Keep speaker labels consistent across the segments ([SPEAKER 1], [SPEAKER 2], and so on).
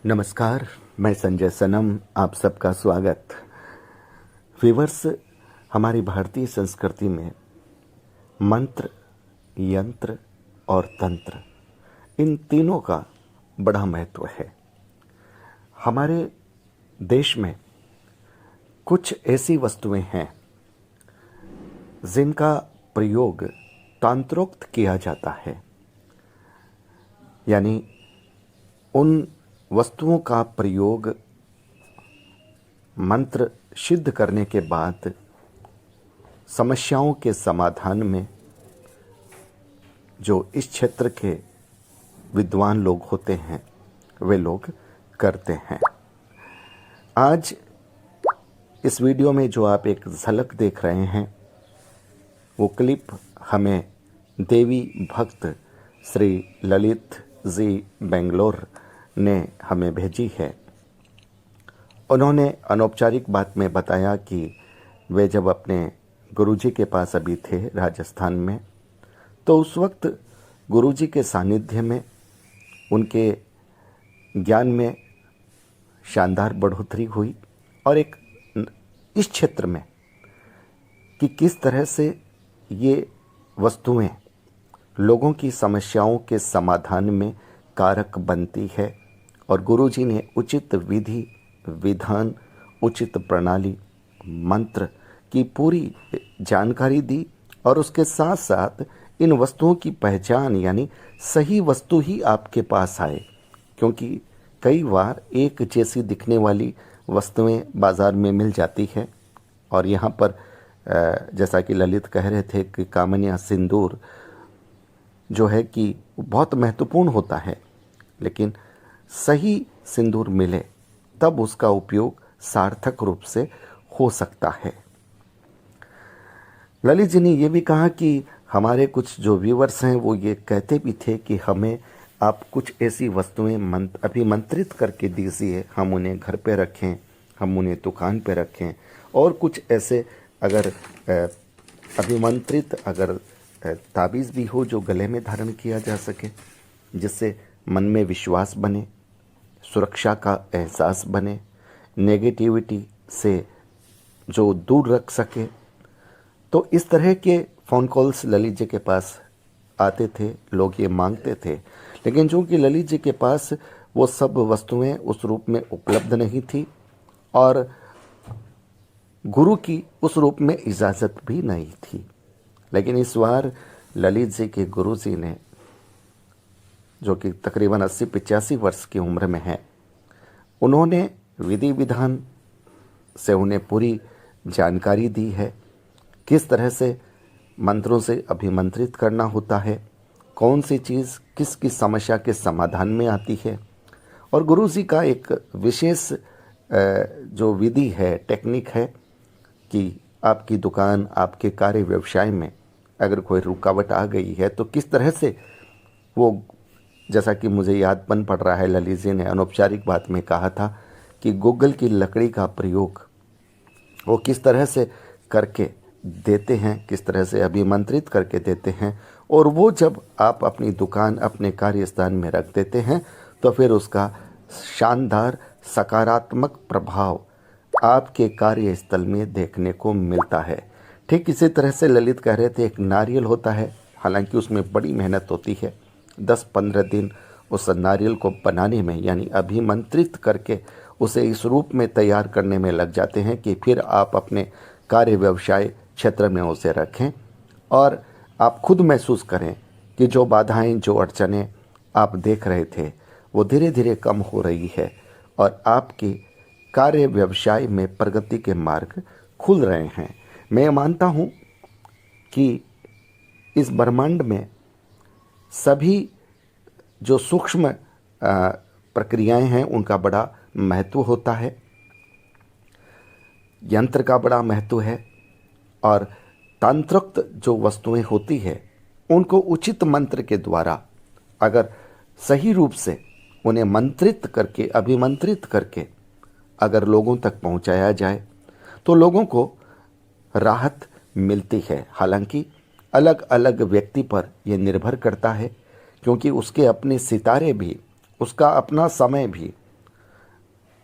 [SPEAKER 1] नमस्कार, मैं संजय सनम, आप सबका स्वागत। व्यूअर्स, हमारी भारतीय संस्कृति में मंत्र, यंत्र और तंत्र, इन तीनों का बड़ा महत्व है। हमारे देश में कुछ ऐसी वस्तुएं हैं जिनका प्रयोग तंत्रोक्त किया जाता है, यानी उन वस्तुओं का प्रयोग मंत्र सिद्ध करने के बाद समस्याओं के समाधान में जो इस क्षेत्र के विद्वान लोग होते हैं वे लोग करते हैं। आज इस वीडियो में जो आप एक झलक देख रहे हैं वो क्लिप हमें देवी भक्त श्री ललित जी बेंगलोर ने हमें भेजी है। उन्होंने अनौपचारिक बात में बताया कि वे जब अपने गुरुजी के पास अभी थे राजस्थान में, तो उस वक्त गुरुजी के सानिध्य में उनके ज्ञान में शानदार बढ़ोतरी हुई और एक इस क्षेत्र में कि किस तरह से ये वस्तुएं लोगों की समस्याओं के समाधान में कारक बनती है, और गुरुजी ने उचित विधि विधान, उचित प्रणाली, मंत्र की पूरी जानकारी दी और उसके साथ साथ इन वस्तुओं की पहचान, यानी सही वस्तु ही आपके पास आए। क्योंकि कई बार एक जैसी दिखने वाली वस्तुएं बाज़ार में मिल जाती है, और यहाँ पर जैसा कि ललित कह रहे थे कि कामन्या सिंदूर जो है कि बहुत महत्वपूर्ण होता है, लेकिन सही सिंदूर मिले तब उसका उपयोग सार्थक रूप से हो सकता है। ललित जी ने यह भी कहा कि हमारे कुछ जो व्यूअर्स हैं वो ये कहते भी थे कि हमें आप कुछ ऐसी वस्तुएं अभिमंत्रित करके दीजिए, हम उन्हें घर पे रखें, हम उन्हें दुकान पे रखें, और कुछ ऐसे अगर अभिमंत्रित अगर ताबीज़ भी हो जो गले में धारण किया जा सके, जिससे मन में विश्वास बने, सुरक्षा का एहसास बने, नेगेटिविटी से जो दूर रख सके। तो इस तरह के फ़ोन कॉल्स ललित जी के पास आते थे, लोग ये मांगते थे। लेकिन चूँकि ललित जी के पास वो सब वस्तुएं उस रूप में उपलब्ध नहीं थी और गुरु की उस रूप में इजाज़त भी नहीं थी, लेकिन इस बार ललित जी के गुरु जी ने, जो कि तकरीबन 80-85 वर्ष की उम्र में है, उन्होंने विधि विधान से उन्हें पूरी जानकारी दी है, किस तरह से मंत्रों से अभिमंत्रित करना होता है, कौन सी चीज़ किस किस समस्या के समाधान में आती है। और गुरु जी का एक विशेष जो विधि है, टेक्निक है कि आपकी दुकान, आपके कार्य व्यवसाय में अगर कोई रुकावट आ गई है तो किस तरह से वो, जैसा कि मुझे याद बन पड़ रहा है, ललित जी ने अनौपचारिक बात में कहा था कि गूगल की लकड़ी का प्रयोग वो किस तरह से करके देते हैं, किस तरह से अभिमंत्रित करके देते हैं, और वो जब आप अपनी दुकान, अपने कार्यस्थान में रख देते हैं तो फिर उसका शानदार सकारात्मक प्रभाव आपके कार्यस्थल में देखने को मिलता है। ठीक इसी तरह से ललित कह रहे थे, एक नारियल होता है, हालांकि उसमें बड़ी मेहनत होती है, 10-15 दिन उस नारियल को बनाने में, यानी अभिमंत्रित करके उसे इस रूप में तैयार करने में लग जाते हैं कि फिर आप अपने कार्य व्यवसाय क्षेत्र में उसे रखें और आप खुद महसूस करें कि जो बाधाएं, जो अड़चनें आप देख रहे थे वो धीरे धीरे कम हो रही है और आपकी कार्य व्यवसाय में प्रगति के मार्ग खुल रहे हैं। मैं मानता हूँ कि इस ब्रह्मांड में सभी जो सूक्ष्म प्रक्रियाएं हैं उनका बड़ा महत्व होता है, यंत्र का बड़ा महत्व है, और तंत्रोक्त जो वस्तुएं होती है उनको उचित मंत्र के द्वारा अगर सही रूप से उन्हें मंत्रित करके, अभिमंत्रित करके अगर लोगों तक पहुंचाया जाए तो लोगों को राहत मिलती है। हालांकि अलग अलग व्यक्ति पर यह निर्भर करता है, क्योंकि उसके अपने सितारे भी, उसका अपना समय भी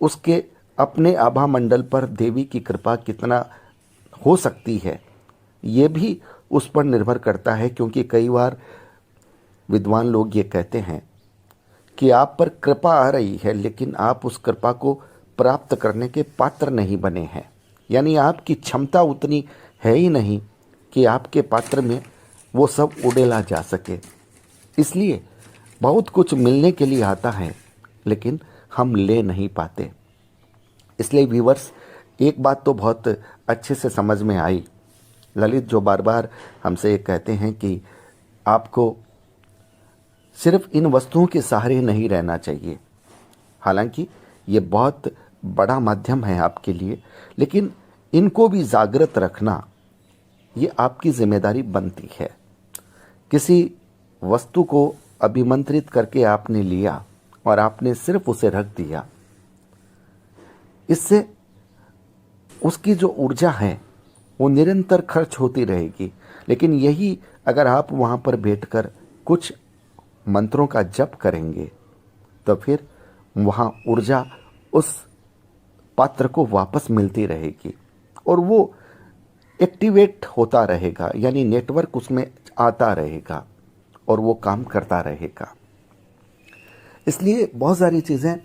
[SPEAKER 1] उसके अपने आभा मंडल पर देवी की कृपा कितना हो सकती है, ये भी उस पर निर्भर करता है। क्योंकि कई बार विद्वान लोग ये कहते हैं कि आप पर कृपा आ रही है, लेकिन आप उस कृपा को प्राप्त करने के पात्र नहीं बने हैं। यानी आपकी क्षमता उतनी है ही नहीं कि आपके पात्र में वो सब उड़ेला जा सके। इसलिए बहुत कुछ मिलने के लिए आता है, लेकिन हम ले नहीं पाते। इसलिए व्यूवर्स, एक बात तो बहुत अच्छे से समझ में आई। ललित जो बार बार हमसे ये कहते हैं कि आपको सिर्फ इन वस्तुओं के सहारे नहीं रहना चाहिए। हालांकि ये बहुत बड़ा माध्यम है आपके लिए, लेकिन इनको भी जागृत रखना ये आपकी जिम्मेदारी बनती है। किसी वस्तु को अभिमंत्रित करके आपने लिया और आपने सिर्फ उसे रख दिया, इससे उसकी जो ऊर्जा है वो निरंतर खर्च होती रहेगी। लेकिन यही अगर आप वहाँ पर बैठकर कुछ मंत्रों का जप करेंगे, तो फिर वहाँ ऊर्जा उस पात्र को वापस मिलती रहेगी और वो एक्टिवेट होता रहेगा, यानी नेटवर्क उसमें आता रहेगा और वो काम करता रहेगा। इसलिए बहुत सारी चीज़ें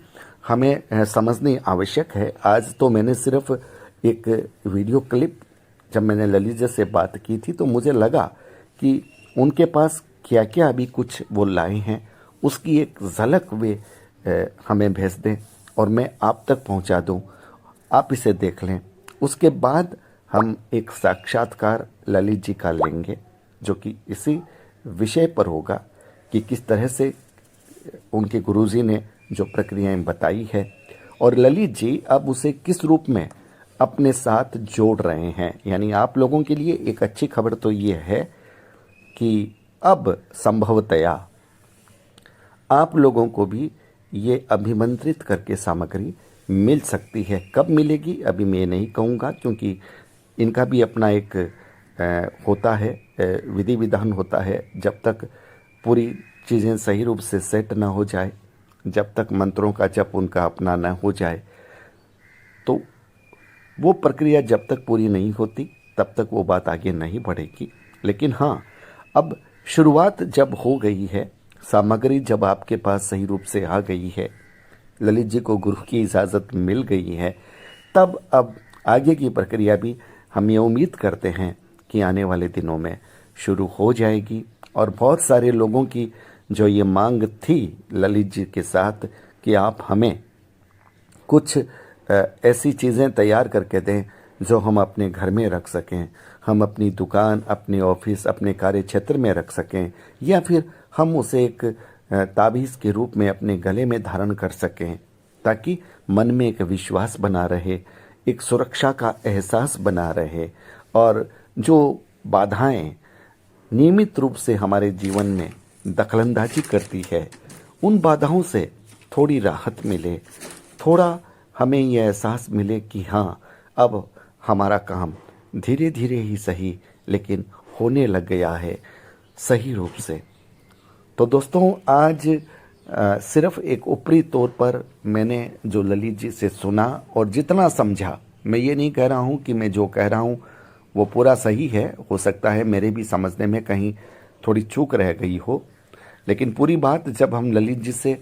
[SPEAKER 1] हमें समझनी आवश्यक है। आज तो मैंने सिर्फ एक वीडियो क्लिप, जब मैंने ललित जी से बात की थी तो मुझे लगा कि उनके पास क्या क्या अभी कुछ वो लाए हैं, उसकी एक झलक वे हमें भेज दें और मैं आप तक पहुंचा दूं। आप इसे देख लें। उसके बाद हम एक साक्षात्कार ललित जी का लेंगे, जो कि इसी विषय पर होगा कि किस तरह से उनके गुरुजी ने जो प्रक्रियाएं बताई है और ललित जी अब उसे किस रूप में अपने साथ जोड़ रहे हैं। यानी आप लोगों के लिए एक अच्छी खबर तो ये है कि अब संभवतया आप लोगों को भी ये अभिमंत्रित करके सामग्री मिल सकती है। कब मिलेगी अभी मैं नहीं कहूँगा, क्योंकि इनका भी अपना एक होता है, विधि विधान होता है। जब तक पूरी चीज़ें सही रूप से सेट ना हो जाए, जब तक मंत्रों का जप उनका अपना न हो जाए, तो वो प्रक्रिया जब तक पूरी नहीं होती तब तक वो बात आगे नहीं बढ़ेगी। लेकिन हाँ, अब शुरुआत जब हो गई है, सामग्री जब आपके पास सही रूप से आ गई है, ललित जी को गुरु की इजाज़त मिल गई है, तब अब आगे की प्रक्रिया भी हम ये उम्मीद करते हैं कि आने वाले दिनों में शुरू हो जाएगी। और बहुत सारे लोगों की जो ये मांग थी ललित जी के साथ कि आप हमें कुछ ऐसी चीज़ें तैयार करके दें जो हम अपने घर में रख सकें, हम अपनी दुकान, अपने ऑफिस, अपने कार्य क्षेत्र में रख सकें, या फिर हम उसे एक ताबीज़ के रूप में अपने गले में धारण कर सकें, ताकि मन में एक विश्वास बना रहे, एक सुरक्षा का एहसास बना रहे और जो बाधाएं नियमित रूप से हमारे जीवन में दखलंदाजी करती है, उन बाधाओं से थोड़ी राहत मिले, थोड़ा हमें ये एहसास मिले कि हाँ, अब हमारा काम धीरे धीरे ही सही लेकिन होने लग गया है सही रूप से। तो दोस्तों, आज सिर्फ एक ऊपरी तौर पर मैंने जो ललित जी से सुना और जितना समझा, मैं ये नहीं कह रहा हूँ कि मैं जो कह रहा हूँ वो पूरा सही है, हो सकता है मेरे भी समझने में कहीं थोड़ी चूक रह गई हो, लेकिन पूरी बात जब हम ललित जी से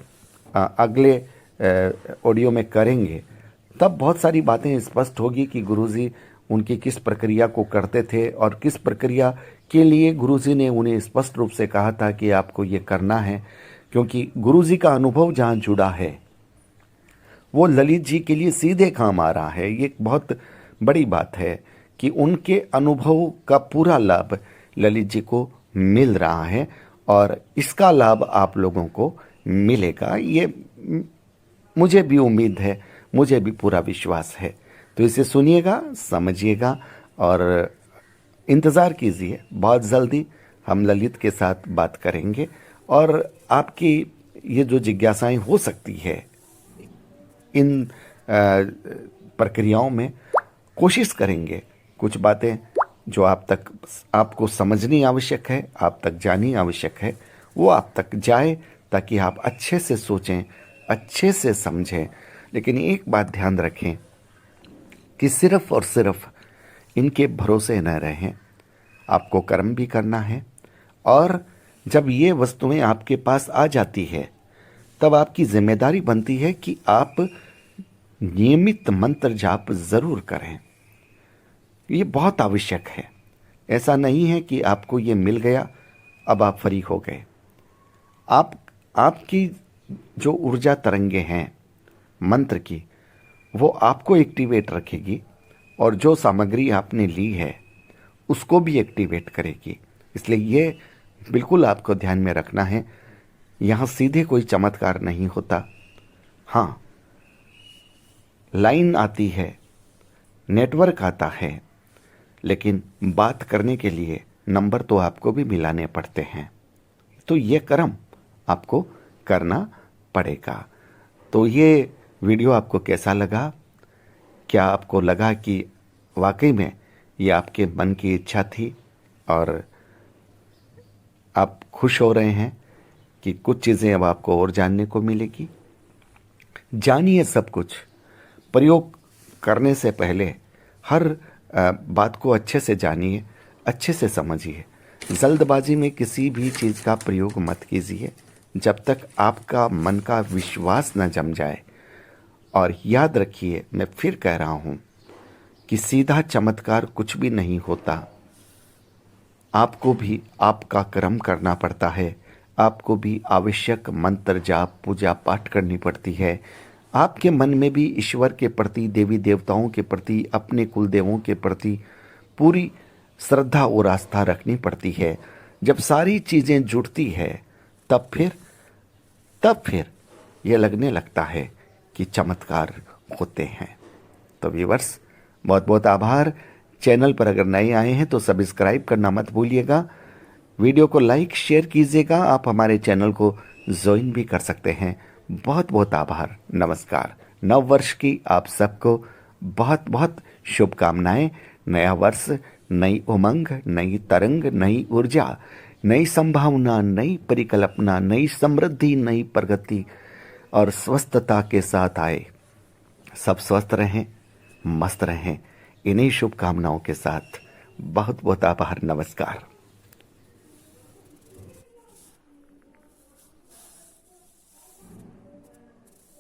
[SPEAKER 1] अगले ऑडियो में करेंगे तब बहुत सारी बातें स्पष्ट होगी कि गुरुजी उनकी किस प्रक्रिया को करते थे और किस प्रक्रिया के लिए गुरुजी ने उन्हें स्पष्ट रूप से कहा था कि आपको ये करना है। क्योंकि गुरुजी का अनुभव जहाँ जुड़ा है वो ललित जी के लिए सीधे काम आ रहा है। ये बहुत बड़ी बात है कि उनके अनुभव का पूरा लाभ ललित जी को मिल रहा है और इसका लाभ आप लोगों को मिलेगा, ये मुझे भी उम्मीद है, मुझे भी पूरा विश्वास है। तो इसे सुनिएगा, समझिएगा और इंतज़ार कीजिए। बहुत जल्दी हम ललित के साथ बात करेंगे और आपकी ये जो जिज्ञासाएं हो सकती है इन प्रक्रियाओं में, कोशिश करेंगे कुछ बातें जो आप तक आपको समझनी आवश्यक है, आप तक जानी आवश्यक है, वो आप तक जाए, ताकि आप अच्छे से सोचें, अच्छे से समझें, लेकिन एक बात ध्यान रखें कि सिर्फ और सिर्फ इनके भरोसे न रहें। आपको कर्म भी करना है, और जब ये वस्तुएं आपके पास आ जाती है तब आपकी जिम्मेदारी बनती है कि आप नियमित मंत्र जाप जरूर करें। ये बहुत आवश्यक है। ऐसा नहीं है कि आपको ये मिल गया अब आप फ्री हो गए। आप आपकी जो ऊर्जा तरंगे हैं मंत्र की, वो आपको एक्टिवेट रखेगी, और जो सामग्री आपने ली है उसको भी एक्टिवेट करेगी। इसलिए ये बिल्कुल आपको ध्यान में रखना है। यहाँ सीधे कोई चमत्कार नहीं होता। हाँ, लाइन आती है, नेटवर्क आता है, लेकिन बात करने के लिए नंबर तो आपको भी मिलाने पड़ते हैं। तो ये कर्म आपको करना पड़ेगा। तो ये वीडियो आपको कैसा लगा? क्या आपको लगा कि वाकई में ये आपके मन की इच्छा थी और आप खुश हो रहे हैं कि कुछ चीज़ें अब आपको और जानने को मिलेगी? जानिए सब कुछ। प्रयोग करने से पहले हर बात को अच्छे से जानिए, अच्छे से समझिए। जल्दबाजी में किसी भी चीज़ का प्रयोग मत कीजिए जब तक आपका मन का विश्वास न जम जाए। और याद रखिए, मैं फिर कह रहा हूँ कि सीधा चमत्कार कुछ भी नहीं होता। आपको भी आपका कर्म करना पड़ता है। आपको भी आवश्यक मंत्र जाप पूजा पाठ करनी पड़ती है। आपके मन में भी ईश्वर के प्रति, देवी देवताओं के प्रति, अपने कुल देवों के प्रति पूरी श्रद्धा और आस्था रखनी पड़ती है। जब सारी चीज़ें जुड़ती है तब फिर यह लगने लगता है कि चमत्कार होते हैं। तो व्यूअर्स, बहुत बहुत आभार। चैनल पर अगर नए आए हैं तो सब्सक्राइब करना मत भूलिएगा। वीडियो को लाइक शेयर कीजिएगा। आप हमारे चैनल को ज्वाइन भी कर सकते हैं। बहुत बहुत आभार। नमस्कार। नव वर्ष की आप सबको बहुत बहुत शुभकामनाएं। नया वर्ष, नई उमंग, नई तरंग, नई ऊर्जा, नई संभावना, नई परिकल्पना, नई समृद्धि, नई प्रगति और स्वस्थता के साथ आए। सब स्वस्थ रहें, मस्त रहें। इन्हीं शुभकामनाओं के साथ बहुत बहुत आभार। नमस्कार।